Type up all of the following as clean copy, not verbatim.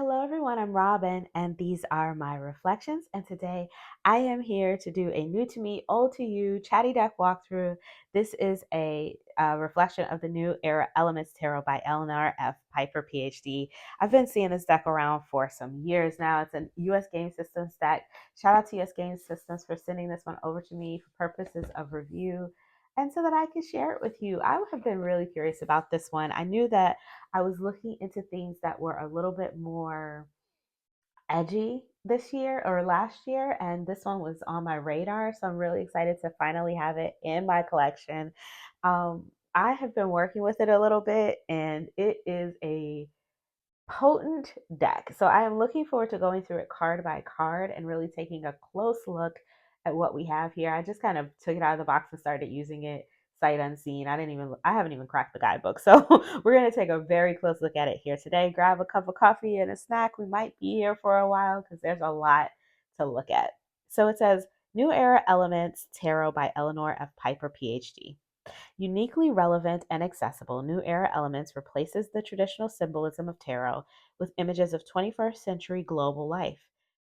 Hello, everyone. I'm Robin, and these are my reflections. And today I am here to do a new to me, old to you Chatty deck walkthrough. This is a reflection of the New Era Elements Tarot by Eleanor F. Piper, PhD. I've been seeing this deck around for some years now. It's a US Game Systems deck. Shout out to US Game Systems for sending this one over to me for purposes of review and so that I can share it with you. I have been really curious about this one. I knew that I was looking into things that were a little bit more edgy this year or last year, and this one was on my radar. So I'm really excited to finally have it in my collection. I have been working with it a little bit, and it is a potent deck. So I am looking forward to going through it card by card and really taking a close look at what we have here. I just kind of took it out of the box and started using it sight unseen. I haven't even cracked the guidebook. So we're going to take a very close look at it here today. Grab a cup of coffee and a snack. We might be here for a while because there's a lot to look at. So it says New Era Elements Tarot by Eleanor F. Piper, PhD. Uniquely relevant and accessible, New Era Elements replaces the traditional symbolism of tarot with images of 21st century global life.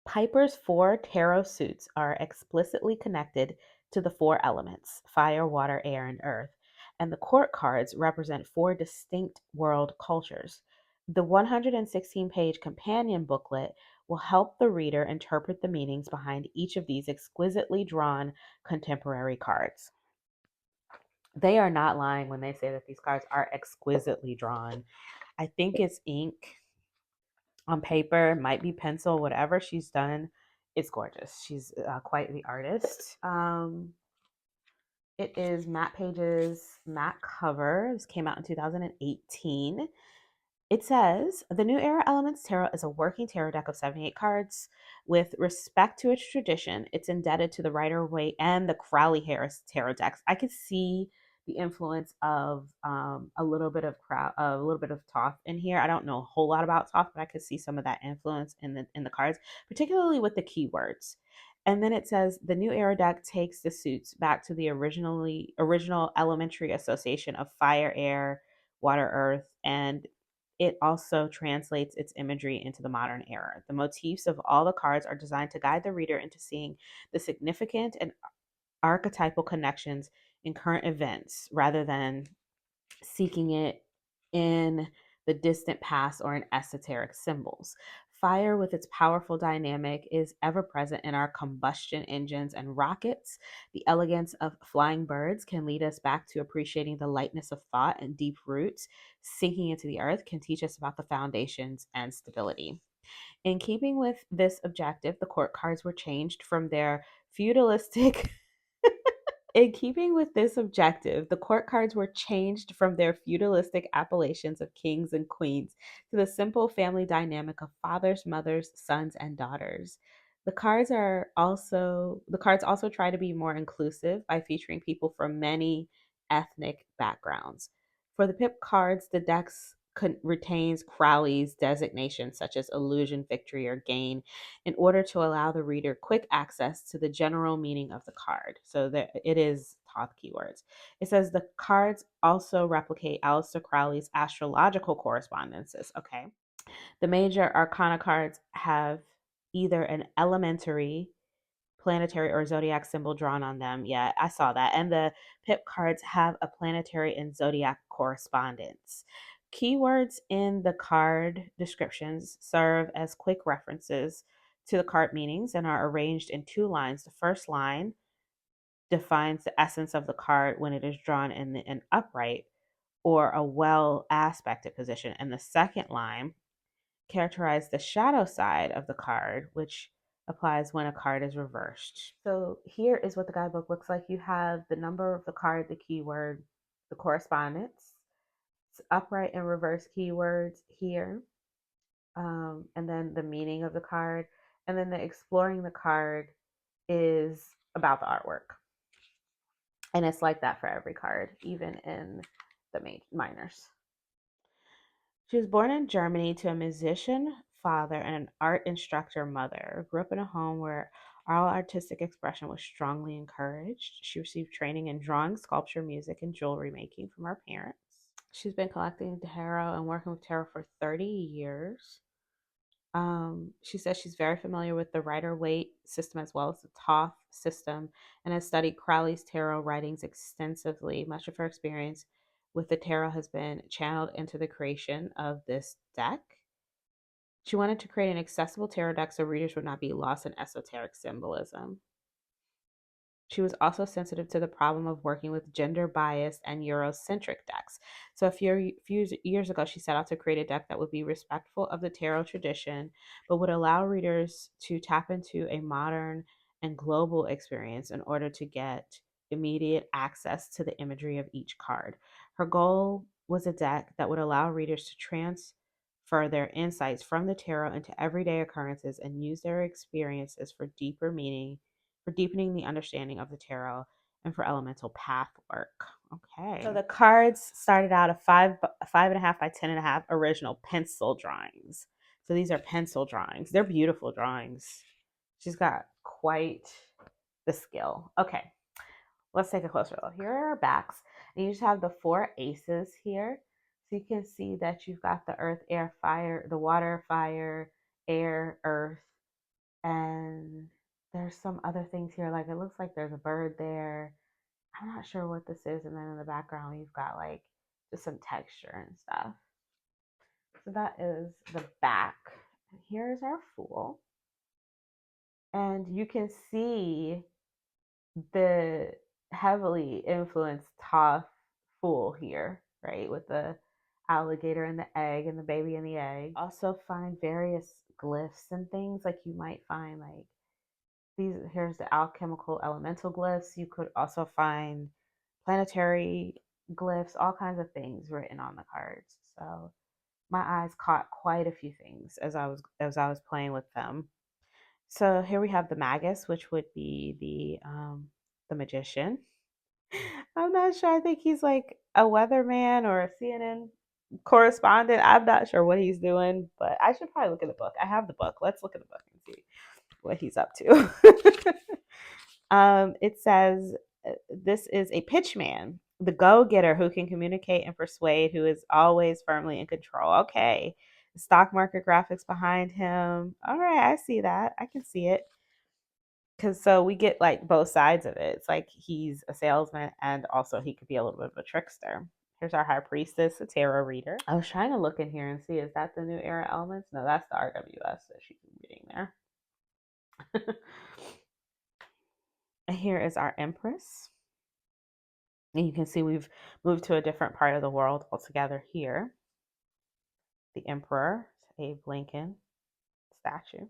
Piper's four tarot suits are explicitly connected to the four elements fire, water, air, and earth, and the court cards represent four distinct world cultures. The 116-page companion booklet will help the reader interpret the meanings behind each of these exquisitely drawn contemporary cards. They are not lying when they say that these cards are exquisitely drawn. I think it's ink on paper, might be pencil, whatever she's done. It's gorgeous. She's quite the artist. It is Matte Pages, matte cover. This came out in 2018. It says the New Era Elements Tarot is a working tarot deck of 78 cards. With respect to its tradition, it's indebted to the Rider Waite and the Crowley Harris tarot decks. I could see the influence of a little bit of Thoth in here. I don't know a whole lot about Thoth, but I could see some of that influence in the cards, particularly with the keywords. And then it says the New Era deck takes the suits back to the original elementary association of fire, air, water, earth, and it also translates its imagery into the modern era. The motifs of all the cards are designed to guide the reader into seeing the significant and archetypal connections in current events rather than seeking it in the distant past or in esoteric symbols. Fire, with its powerful dynamic, is ever present in our combustion engines and rockets. The elegance of flying birds can lead us back to appreciating the lightness of thought and deep roots. Sinking into the earth can teach us about the foundations and stability. In keeping with this objective, the court cards were changed from their feudalistic In keeping with this objective, the court cards were changed from their feudalistic appellations of kings and queens to the simple family dynamic of fathers, mothers, sons, and daughters. The cards also try to be more inclusive by featuring people from many ethnic backgrounds. For the pip cards, the decks retains Crowley's designations such as illusion, victory, or gain in order to allow the reader quick access to the general meaning of the card. So that it is Thoth keywords. It says the cards also replicate Aleister Crowley's astrological correspondences. Okay. The major arcana cards have either an elementary, planetary, or zodiac symbol drawn on them. Yeah, I saw that. And the pip cards have a planetary and zodiac correspondence. Keywords in the card descriptions serve as quick references to the card meanings and are arranged in two lines. The first line defines the essence of the card when it is drawn in an upright or a well aspected position, and the second line characterize the shadow side of the card, which applies when a card is reversed. So here is what the guidebook looks like. You have the number of the card, the keyword, the correspondence, upright and reverse keywords here, and then the meaning of the card. And then the exploring the card is about the artwork. And it's like that for every card, even in the minors. She was born in Germany to a musician father and an art instructor mother. Grew up in a home where all artistic expression was strongly encouraged. She received training in drawing, sculpture, music, and jewelry making from her parents. She's been collecting tarot and working with tarot for 30 years. She says she's very familiar with the Rider Waite system as well as the Thoth system and has studied Crowley's tarot writings extensively. Much of her experience with the tarot has been channeled into the creation of this deck. She wanted to create an accessible tarot deck so readers would not be lost in esoteric symbolism. She was also sensitive to the problem of working with gender biased and Eurocentric decks. So, a few years ago, she set out to create a deck that would be respectful of the tarot tradition, but would allow readers to tap into a modern and global experience in order to get immediate access to the imagery of each card. Her goal was a deck that would allow readers to transfer their insights from the tarot into everyday occurrences and use their experiences for deeper meaning for deepening the understanding of the tarot and for elemental path work. Okay. So the cards started out at 5.5 by 10.5 original pencil drawings. So these are pencil drawings. They're beautiful drawings. She's got quite the skill. Okay. Let's take a closer look. Here are our backs. And you just have the four aces here. So you can see that you've got the earth, air, fire, the water, fire, air, earth, and there's some other things here. Like it looks like there's a bird there. I'm not sure what this is. And then in the background, you've got like just some texture and stuff. So that is the back. Here's our fool. And you can see the heavily influenced Toph fool here, right? With the alligator and the egg and the baby and the egg. Also find various glyphs and things like you might find like here's the alchemical elemental glyphs. You could also find planetary glyphs, all kinds of things written on the cards. So my eyes caught quite a few things as I was playing with them. So here we have the magus, which would be the magician. I'm not sure. I think he's like a weatherman or a CNN correspondent. I'm not sure what he's doing, but I should probably look at the book. I have the book. Let's look at the book and see what he's up to. It says this is a pitchman, the go-getter who can communicate and persuade, who is always firmly in control. Okay. The stock market graphics behind him. All right, I see that. I can see it. Because so we get like both sides of it. It's like he's a salesman and also he could be a little bit of a trickster. Here's our high priestess, a tarot reader. I was trying to look in here and see, is that the new era elements? No, that's the RWS that she's reading there. And here is our empress. And you can see we've moved to a different part of the world altogether here. The emperor, Abe Lincoln statue.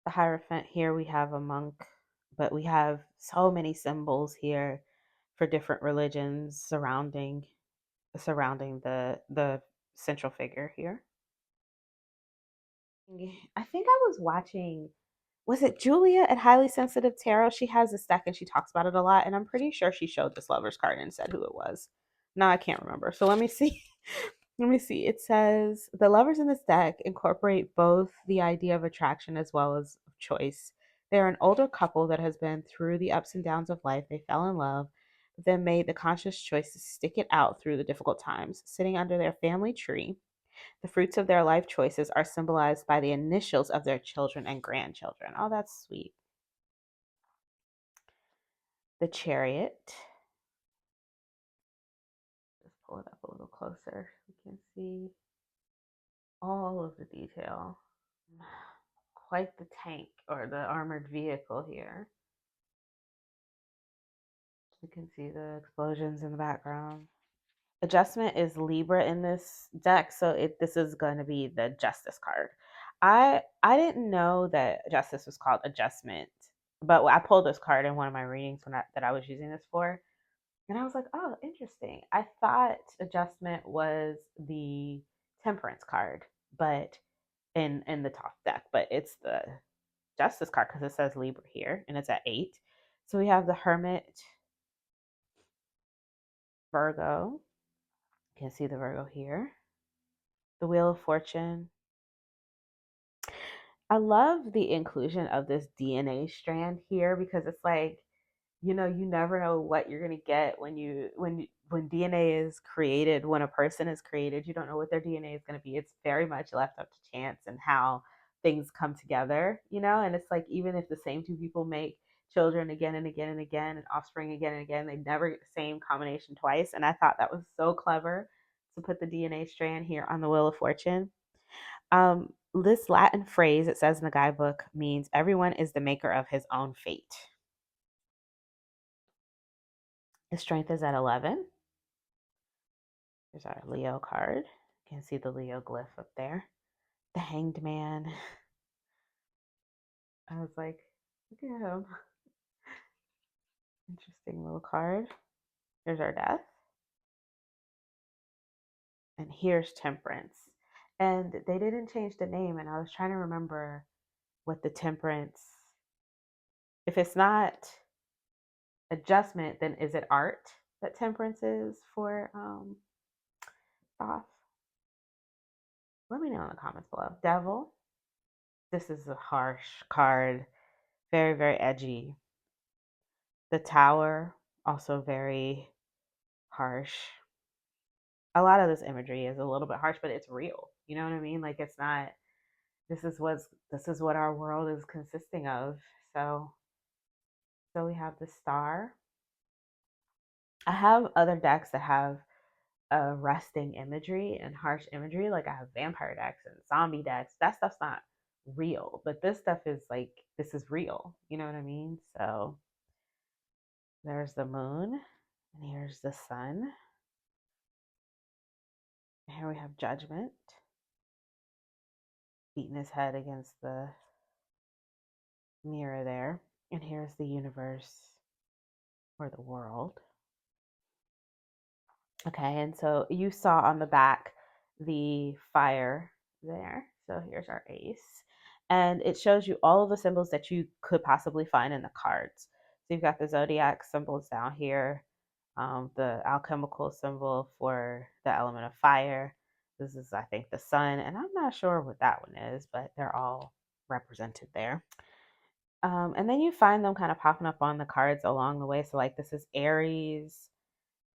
The Hierophant, here we have a monk, but we have so many symbols here for different religions surrounding the central figure here. I think I was watching, was it Julia at Highly Sensitive Tarot? She has this deck and she talks about it a lot, and I'm pretty sure she showed this lover's card and said who it was. No, I can't remember. So let me see. Let me see. It says the lovers in this deck incorporate both the idea of attraction as well as of choice. They're an older couple that has been through the ups and downs of life. They fell in love, but then made the conscious choice to stick it out through the difficult times, sitting under their family tree. The fruits of their life choices are symbolized by the initials of their children and grandchildren. Oh, that's sweet. The Chariot. Just pull it up a little closer. You can see all of the detail. Quite the tank or the armored vehicle here. You can see the explosions in the background. Adjustment is Libra in this deck, so this is going to be the Justice card. I didn't know that Justice was called Adjustment, but I pulled this card in one of my readings that I was using this for, and I was like, oh, interesting. I thought Adjustment was the Temperance card, but in the top deck, but it's the Justice card because it says Libra here, and it's at 8. So we have the Hermit, Virgo. You can see the Virgo here. The Wheel of Fortune. I love the inclusion of this DNA strand here because it's like, you never know what you're gonna get when when DNA is created, when a person is created, you don't know what their DNA is going to be. It's very much left up to chance and how things come together, you know? And it's like, even if the same two people make children again and again and again and offspring again and again, they never get the same combination twice. And I thought that was so clever to put the DNA strand here on the Wheel of Fortune. This Latin phrase, it says in the guidebook, means everyone is the maker of his own fate. His strength is at 11. Here's our Leo card. You can see the Leo glyph up there. The Hanged Man. I was like, look at him. Interesting little card. Here's our Death. And here's Temperance. And they didn't change the name, and I was trying to remember what the Temperance, if it's not adjustment, then is it art that Temperance is for Thoth? Let me know in the comments below. Devil. This is a harsh card. Very, very edgy. The Tower, also very harsh. A lot of this imagery is a little bit harsh, but it's real. You know what I mean? Like, it's not, this is what our world is consisting of. So we have the Star. I have other decks that have resting imagery and harsh imagery. Like, I have vampire decks and zombie decks. That stuff's not real, but this stuff is like, this is real. You know what I mean? So there's the Moon, and here's the Sun. Here we have Judgment, beating his head against the mirror there. And here's the universe, or the world. Okay, and so you saw on the back the fire there. So here's our ace. And it shows you all of the symbols that you could possibly find in the cards. So you've got the zodiac symbols down here, the alchemical symbol for the element of fire. This is, I think, the sun, and I'm not sure what that one is, but they're all represented there. And then you find them kind of popping up on the cards along the way. So, like, this is Aries,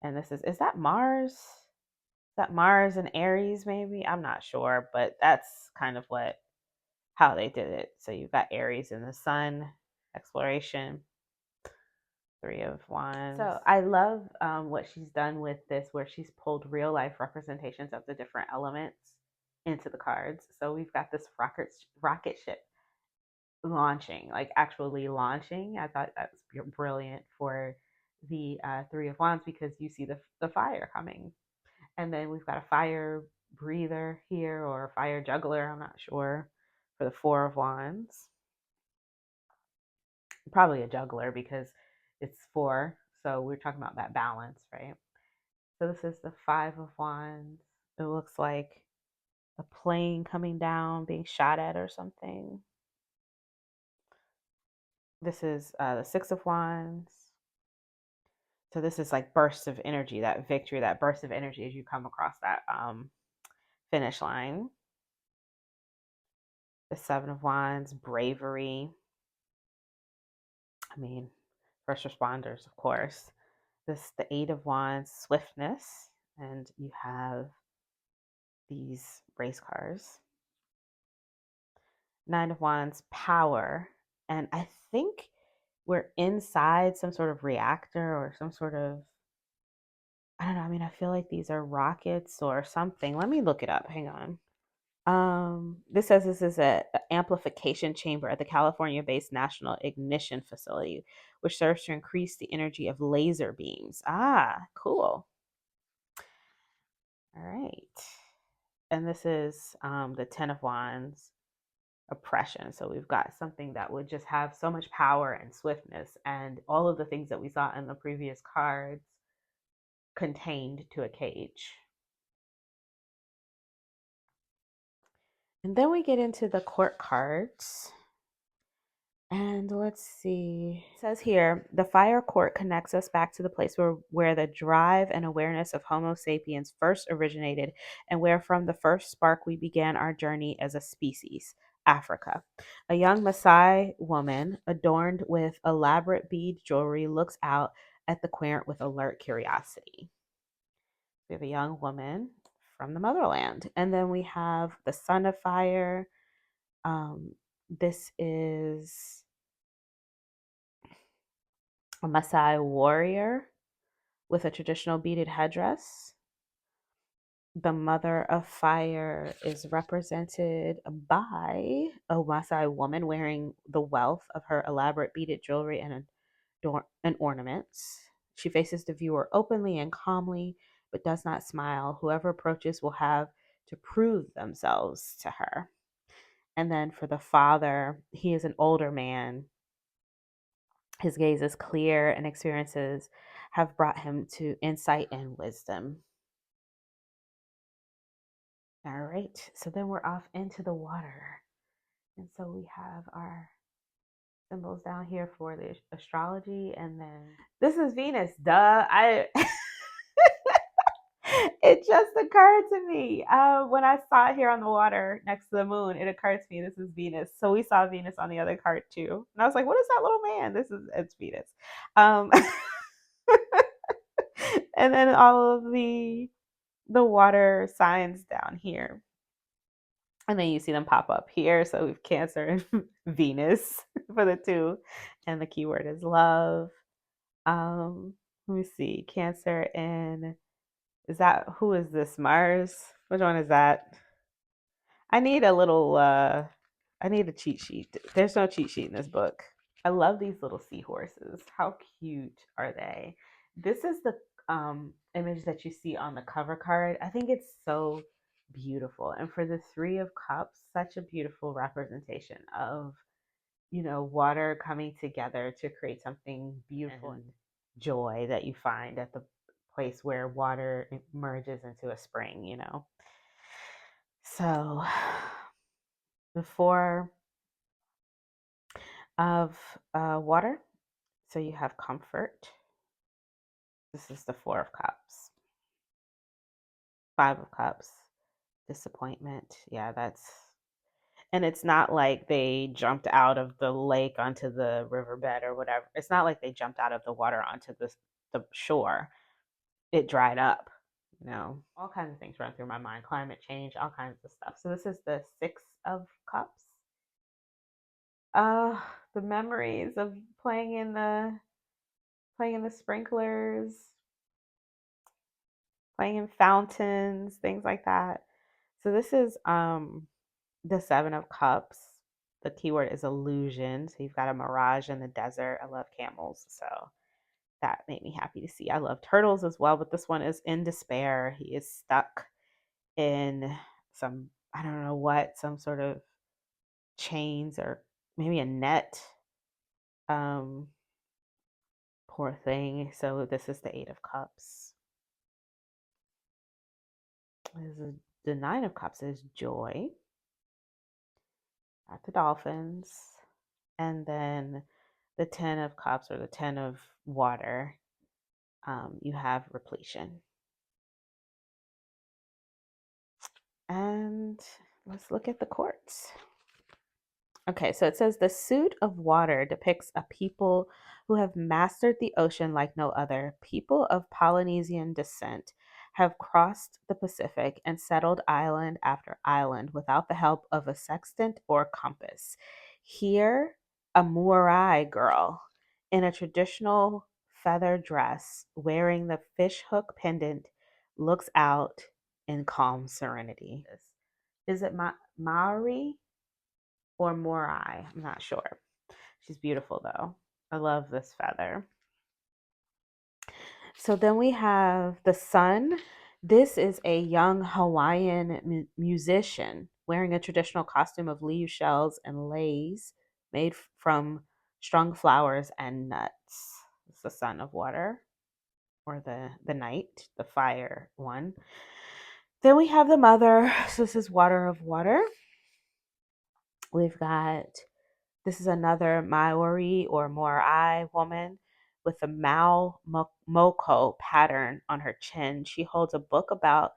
and this is that Mars? Is that Mars and Aries, maybe? I'm not sure, but that's kind of how they did it. So you've got Aries in the sun, exploration, Three of Wands. So I love what she's done with this, where she's pulled real life representations of the different elements into the cards. So we've got this rocket ship launching, like actually launching. I thought that was brilliant for the Three of Wands, because you see the fire coming. And then we've got a fire breather here, or a fire juggler, I'm not sure, for the Four of Wands. Probably a juggler, because it's four. So we're talking about that balance, right? So this is the Five of Wands. It looks like a plane coming down, being shot at or something. This is the Six of Wands. So this is like bursts of energy, that victory, that burst of energy as you come across that finish line. The Seven of Wands, bravery. I mean, first responders, of course. The Eight of Wands, swiftness. And you have these race cars. Nine of Wands, power. And I think we're inside some sort of reactor or some sort of, I don't know. I mean, I feel like these are rockets or something. Let me look it up. Hang on. This says this is an amplification chamber at the California-based National Ignition Facility, which serves to increase the energy of laser beams. Ah, cool. All right. And this is the Ten of Wands, oppression. So we've got something that would just have so much power and swiftness, and all of the things that we saw in the previous cards contained to a cage. And then we get into the court cards. And let's see. It says here, the fire court connects us back to the place where the drive and awareness of Homo sapiens first originated, and where from the first spark we began our journey as a species, Africa. A young Maasai woman, adorned with elaborate bead jewelry, looks out at the querent with alert curiosity. We have a young woman from the motherland. And then we have the son of fire. This is a Maasai warrior with a traditional beaded headdress. The mother of fire is represented by a Maasai woman wearing the wealth of her elaborate beaded jewelry and ornaments. She faces the viewer openly and calmly, but does not smile. Whoever approaches will have to prove themselves to her. And then for the father, he is an older man. His gaze is clear, and experiences have brought him to insight and wisdom. All right, so then we're off into the water. And so we have our symbols down here for the astrology, and then this is Venus. Duh. I It just occurred to me when I saw it here on the water next to the moon. It occurred to me this is Venus. So we saw Venus on the other card too, and I was like, "What is that little man?" It's Venus. Um, and then all of the water signs down here. And then you see them pop up here. So we've Cancer and Venus for the two. And the keyword is love. Let me see. Cancer and who is this? Mars? Which one is that? I need a little I need a cheat sheet. There's no cheat sheet in this book. I love these little seahorses. How cute are they? This is the image that you see on the cover card. I think it's so beautiful. And for the Three of Cups, such a beautiful representation of, water coming together to create something beautiful and joy that you find at the place where water merges into a spring. So the Four of water. So you have comfort. This is the Four of Cups. Five of Cups, disappointment. Yeah, and it's not like they jumped out of the lake onto the riverbed or whatever. It's not like they jumped out of the water onto the shore. It dried up. All kinds of things run through my mind. Climate change, all kinds of stuff. So this is the Six of Cups. Uh, the memories of playing in the sprinklers, playing in fountains, things like that. So this is the Seven of Cups. The keyword is illusion. So you've got a mirage in the desert. I love camels, so that made me happy to see. I love turtles as well, but this one is in despair. He is stuck in I don't know what, some sort of chains or maybe a net. Poor thing. So this is the Eight of Cups. The Nine of Cups is joy. At the dolphins. And then the Ten of Cups, or the Ten of Water, you have repletion. And let's look at the quartz. Okay, so it says the suit of water depicts a people who have mastered the ocean like no other. People of Polynesian descent have crossed the Pacific and settled island after island without the help of a sextant or compass. Here, a Murai girl in a traditional feather dress wearing the fishhook pendant looks out in calm serenity. Is it Maori or Morai? I'm not sure. She's beautiful though. I love this feather. So then we have the sun. This is a young Hawaiian musician wearing a traditional costume of liu shells and leis made from strung flowers and nuts. It's the son of water, or the night, the fire one. Then we have the mother. So this is water of water. We've got, this is another Maori or Morai woman with a Moko pattern on her chin. She holds a book about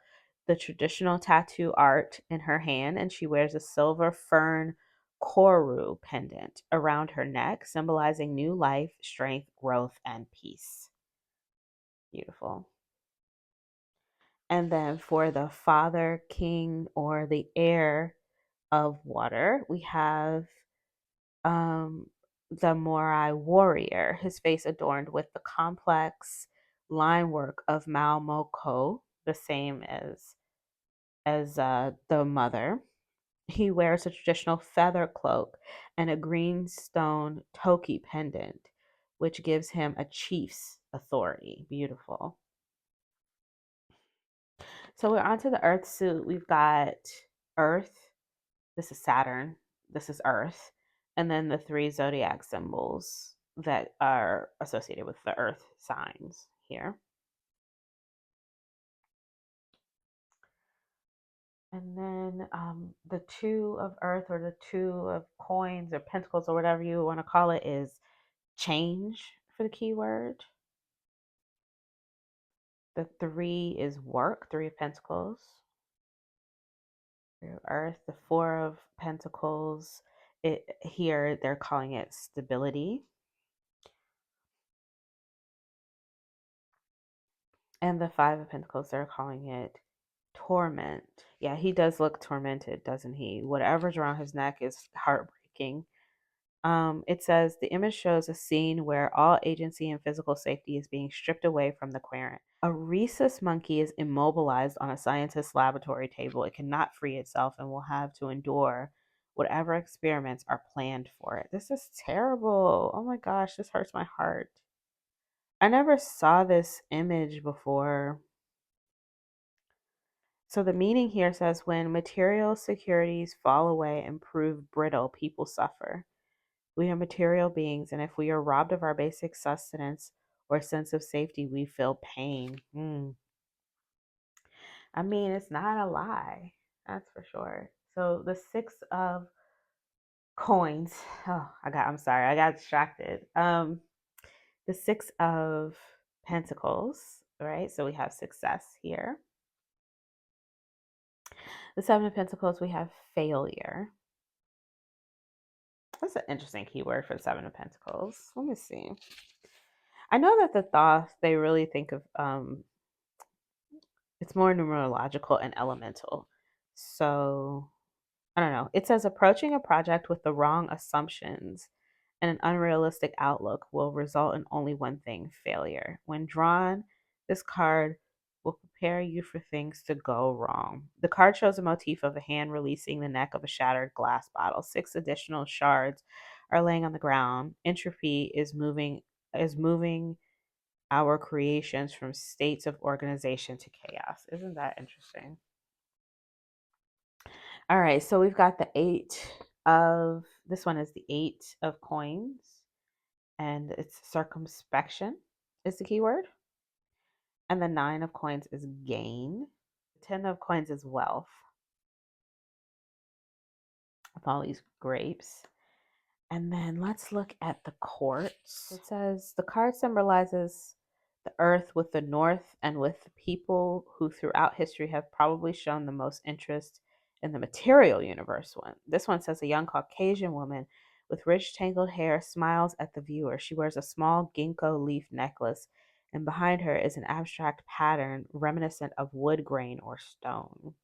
the traditional tattoo art in her hand, and she wears a silver fern koru pendant around her neck, symbolizing new life, strength, growth, and peace. Beautiful. And then for the father, king, or the heir of water, we have um, the Morai warrior, his face adorned with the complex line work of Malmoko, the same as the mother. He wears a traditional feather cloak and a green stone toki pendant, which gives him a chief's authority. Beautiful. So we're onto the Earth suit. We've got Earth. This is Saturn. This is Earth. And then the three zodiac symbols that are associated with the Earth signs here. And then the two of Earth, or the two of coins or pentacles or whatever you want to call it, is change for the keyword. The three is work, three of pentacles. Three of Earth, the four of pentacles. Here they're calling it stability. And the five of pentacles, they're calling it torment. Yeah, he does look tormented, doesn't he? Whatever's around his neck is heartbreaking. It says the image shows a scene where all agency and physical safety is being stripped away from the querent. A rhesus monkey is immobilized on a scientist's laboratory table. It cannot free itself and will have to endure whatever experiments are planned for it. This is terrible. Oh my gosh, this hurts my heart. I never saw this image before. So the meaning here says when material securities fall away and prove brittle, people suffer. We are material beings, and if we are robbed of our basic sustenance or sense of safety, we feel pain. I mean, it's not a lie, that's for sure. So the six of coins. Oh, I'm sorry, I got distracted. The six of pentacles, right? So we have success here. The seven of pentacles, we have failure. That's an interesting keyword for the seven of pentacles. Let me see. I know that the Thoth, they really think of it's more numerological and elemental. So I don't know. It says approaching a project with the wrong assumptions and an unrealistic outlook will result in only one thing: failure. When drawn, this card will prepare you for things to go wrong. The card shows a motif of a hand releasing the neck of a shattered glass bottle. Six additional shards are laying on the ground. Entropy is moving our creations from states of organization to chaos. Isn't that interesting? All right, so we've got the this one is the eight of coins, and it's circumspection is the keyword. And the nine of coins is gain. The 10 of coins is wealth. With all these grapes. And then let's look at the quartz. It says the card symbolizes the earth with the north and with the people who throughout history have probably shown the most interest in the material universe. This one says a young Caucasian woman with rich tangled hair smiles at the viewer. She wears a small ginkgo leaf necklace, and behind her is an abstract pattern reminiscent of wood grain or stone.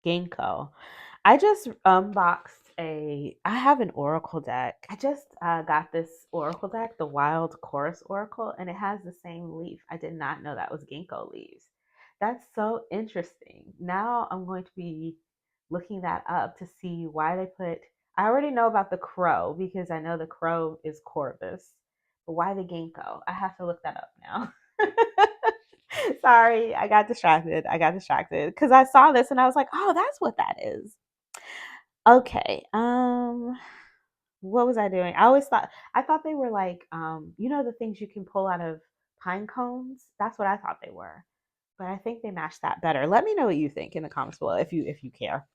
Ginkgo. I just unboxed I have an Oracle deck. I just got this Oracle deck, the Wild Chorus Oracle, and it has the same leaf. I did not know that was ginkgo leaves. That's so interesting. Now I'm going to be looking that up to see why they put, I already know about the crow because I know the crow is Corvus, but why the ginkgo? I have to look that up now. Sorry, I got distracted. Because I saw this and I was like, oh, that's what that is. Okay. What was I doing? I thought they were like the things you can pull out of pine cones. That's what I thought they were. But I think they match that better. Let me know what you think in the comments below if you care.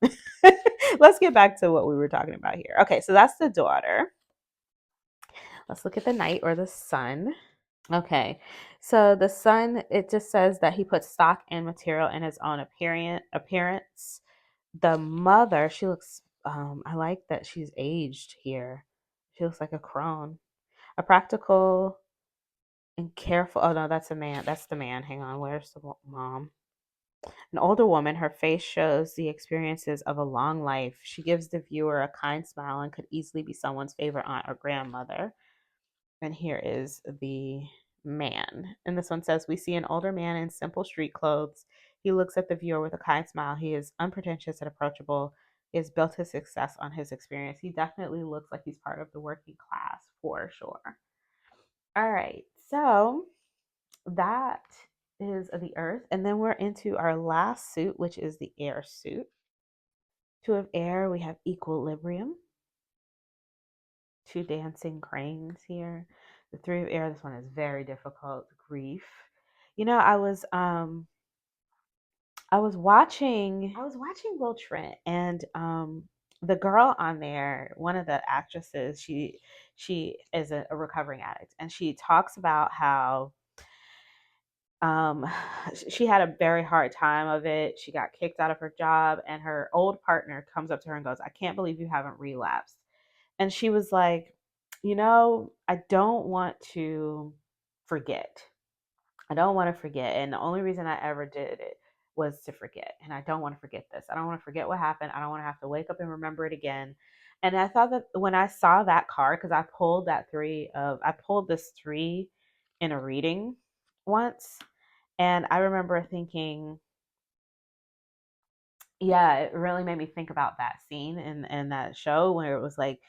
Let's get back to what we were talking about here. Okay, so that's the daughter. Let's look at the night or the sun. Okay, so the sun, it just says that he puts stock and material in his own appearance. The mother, she looks, I like that she's aged here. She looks like a crone. A practical and careful. Oh no, that's a man. That's the man. Hang on. Where's the mom? An older woman, her face shows the experiences of a long life. She gives the viewer a kind smile and could easily be someone's favorite aunt or grandmother. And here is the man. And this one says, we see an older man in simple street clothes. He looks at the viewer with a kind smile. He is unpretentious and approachable. He has built his success on his experience. He definitely looks like he's part of the working class for sure. All right. So that is the earth. And then we're into our last suit, which is the air suit. Two of air, we have equilibrium. Two dancing cranes here. The three of air, this one is very difficult. Grief. You know, I was watching Will Trent, and the girl on there, one of the actresses, she is a recovering addict, and she talks about how um she had a very hard time of it. She got kicked out of her job, and her old partner comes up to her and goes, I can't believe you haven't relapsed. And she was like, I don't want to forget. I don't want to forget. And the only reason I ever did it was to forget. And I don't want to forget this. I don't want to forget what happened. I don't want to have to wake up and remember it again. And I thought that when I saw that card, because I pulled this three in a reading once. And I remember thinking, yeah, it really made me think about that scene in that show where it was like,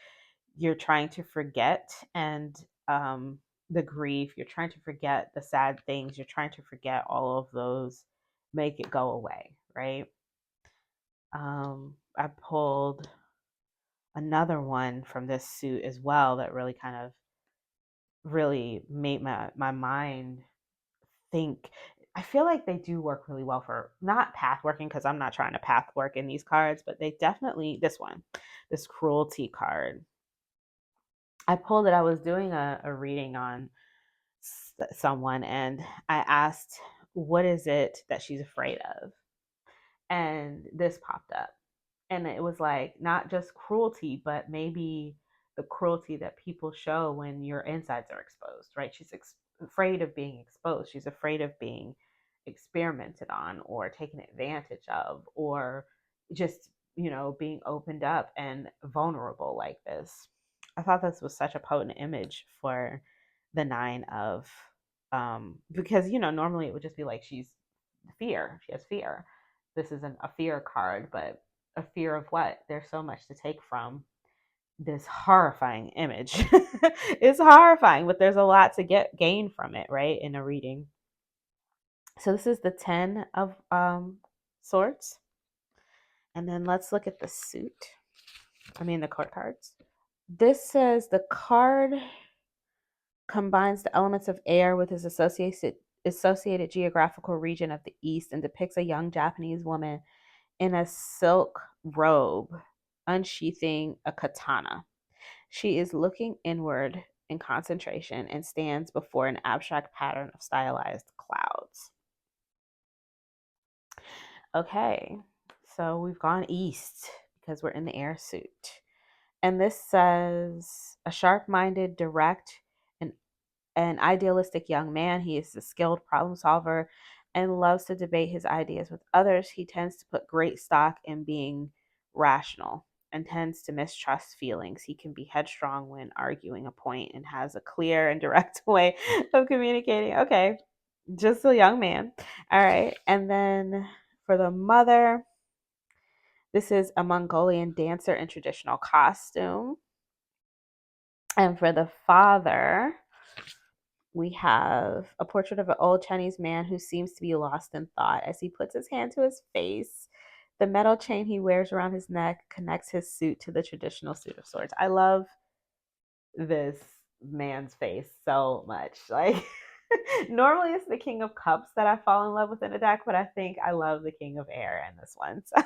you're trying to forget and the grief, you're trying to forget the sad things, you're trying to forget all of those, make it go away, right? I pulled another one from this suit as well that really kind of really made my mind think. I feel like they do work really well for not path working, because I'm not trying to path work in these cards, but they definitely, this cruelty card, I pulled it. I was doing a reading on someone, and I asked, what is it that she's afraid of? And this popped up. And it was like not just cruelty, but maybe the cruelty that people show when your insides are exposed, right? She's afraid of being exposed. She's afraid of being experimented on or taken advantage of, or just, being opened up and vulnerable like this. I thought this was such a potent image for the nine of, because, normally it would just be like she has fear. This isn't a fear card, but a fear of what? There's so much to take from this horrifying image. It's horrifying, but there's a lot to gain from it, right? In a reading. So this is the 10 of swords. And then let's look at the suit. The court cards. This says the card combines the elements of air with its associated geographical region of the East and depicts a young Japanese woman in a silk robe unsheathing a katana. She is looking inward in concentration and stands before an abstract pattern of stylized clouds. Okay, so we've gone east because we're in the air suit. And this says a sharp minded, direct, and an idealistic young man. He is a skilled problem solver and loves to debate his ideas with others. He tends to put great stock in being rational and tends to mistrust feelings. He can be headstrong when arguing a point and has a clear and direct way of communicating. Okay, just a young man. All right. And then for the mother, this is a Mongolian dancer in traditional costume. And for the father, we have a portrait of an old Chinese man who seems to be lost in thought as he puts his hand to his face. The metal chain he wears around his neck connects his suit to the traditional suit of swords. I love this man's face so much. Like, normally it's the King of Cups that I fall in love with in a deck, but I think I love the King of Air in this one. So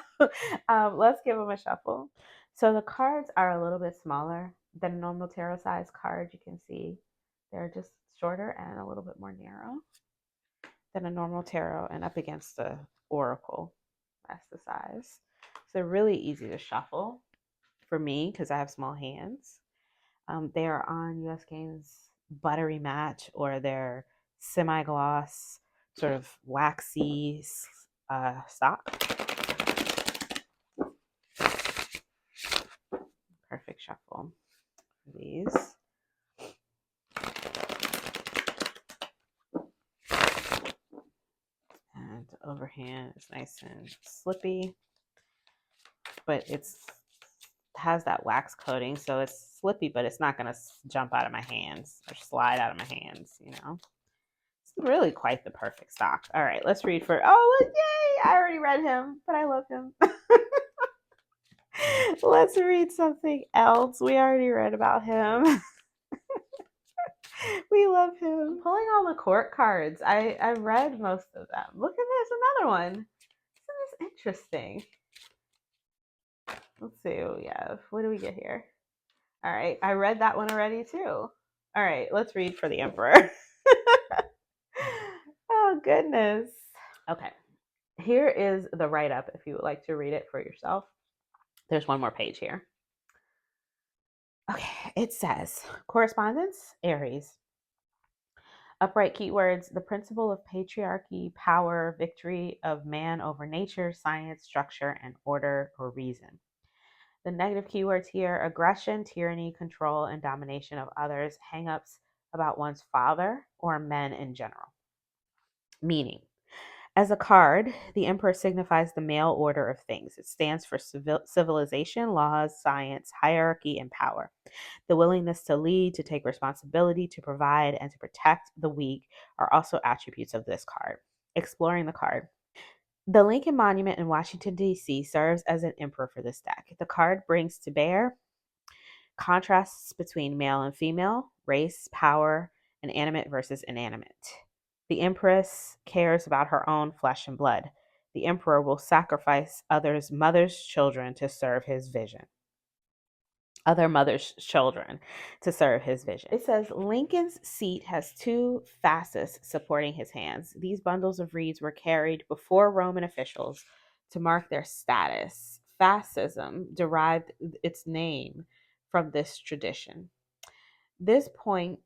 let's give him a shuffle. So the cards are a little bit smaller than a normal tarot size card. You can see they're just shorter and a little bit more narrow than a normal tarot, and up against the oracle. That's the size. So really easy to shuffle for me because I have small hands. They are on US Games buttery matte or their semi-gloss sort of waxy stock. Perfect shuffle for these. And overhand is nice and slippy, but it's has that wax coating, so it's slippy, but it's not going to jump out of my hands or slide out of my hands, you know. It's really quite the perfect stock. All right, let's read for, oh, yay, I already read him, but I love him. Let's read something else. We already read about him. We love him. Pulling all the court cards. I read most of them. Look at this, another one. Isn't this interesting? Let's see what we have. What do we get here? All right, I read that one already too. All right, let's read for the Emperor. Oh, goodness. Okay, here is the write-up if you would like to read it for yourself. There's one more page here. Okay, it says, correspondence, Aries. Upright keywords, the principle of patriarchy, power, victory of man over nature, science, structure, and order or reason. The negative keywords here, aggression, tyranny, control, and domination of others, hang-ups about one's father or men in general. Meaning, as a card, the Emperor signifies the male order of things. It stands for civilization, laws, science, hierarchy, and power. The willingness to lead, to take responsibility, to provide, and to protect the weak are also attributes of this card. Exploring the card. The Lincoln Monument in Washington, D.C. serves as an emperor for this deck. The card brings to bear contrasts between male and female, race, power, and animate versus inanimate. The Empress cares about her own flesh and blood. The Emperor will sacrifice others' mothers' children to serve his vision. Other mothers' children to serve his vision. It says Lincoln's seat has two fasces supporting his hands. These bundles of reeds were carried before Roman officials to mark their status. Fascism derived its name from this tradition. This points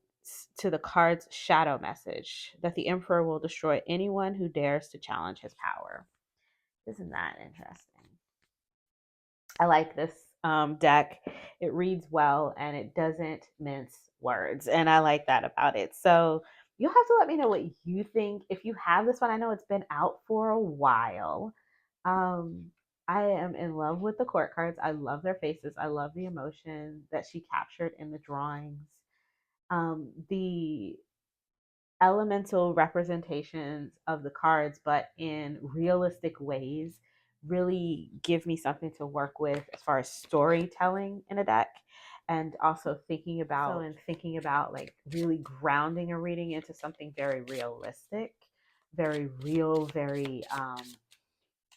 to the card's shadow message that the emperor will destroy anyone who dares to challenge his power. Isn't that interesting? I like this deck. It reads well and it doesn't mince words, and I like that about it. So you'll have to let me know what you think. If you have this one, I know it's been out for a while. I am in love with the court cards. I love their faces. I love the emotion that she captured in the drawings. The elemental representations of the cards, but in realistic ways, really give me something to work with as far as storytelling in a deck. And also thinking about like really grounding a reading into something very realistic, very real, very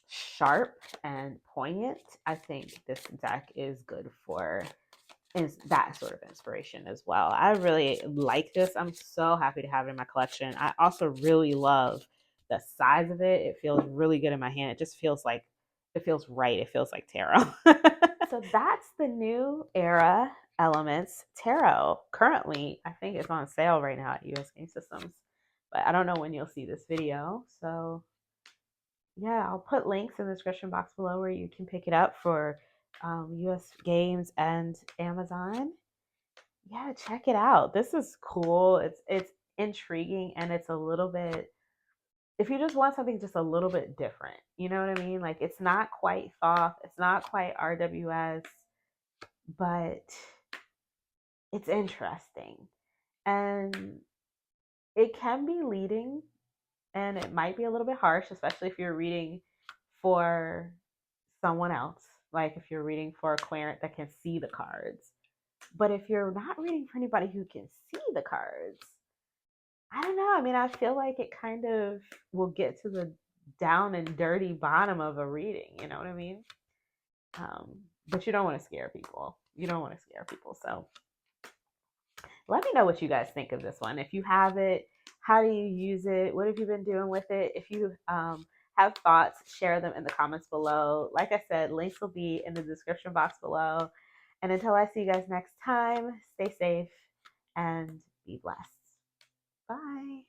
sharp and poignant. I think this deck is good for is that sort of inspiration as well. I really like this. I'm so happy to have it in my collection. I also really love the size of it. It feels really good in my hand. It just feels like it feels right. It feels like tarot. So that's the new Era Elements Tarot. Currently, I think it's on sale right now at US Game Systems, but I don't know when you'll see this video. So yeah, I'll put links in the description box below where you can pick it up for US Games and Amazon. Yeah, check it out. This is cool. It's intriguing and it's a little bit, if you just want something just a little bit different, you know what I mean? Like it's not quite Thoth, it's not quite RWS, but it's interesting. And it can be leading and it might be a little bit harsh, especially if you're reading for someone else. Like if you're reading for a clairant that can see the cards. But if you're not reading for anybody who can see the cards, I don't know. I mean, I feel like it kind of will get to the down and dirty bottom of a reading. You know what I mean? But you don't want to scare people. You don't want to scare people. So let me know what you guys think of this one. If you have it, how do you use it? What have you been doing with it? If you have thoughts, share them in the comments below. Like I said, links will be in the description box below. And until I see you guys next time, stay safe and Be blessed. Bye.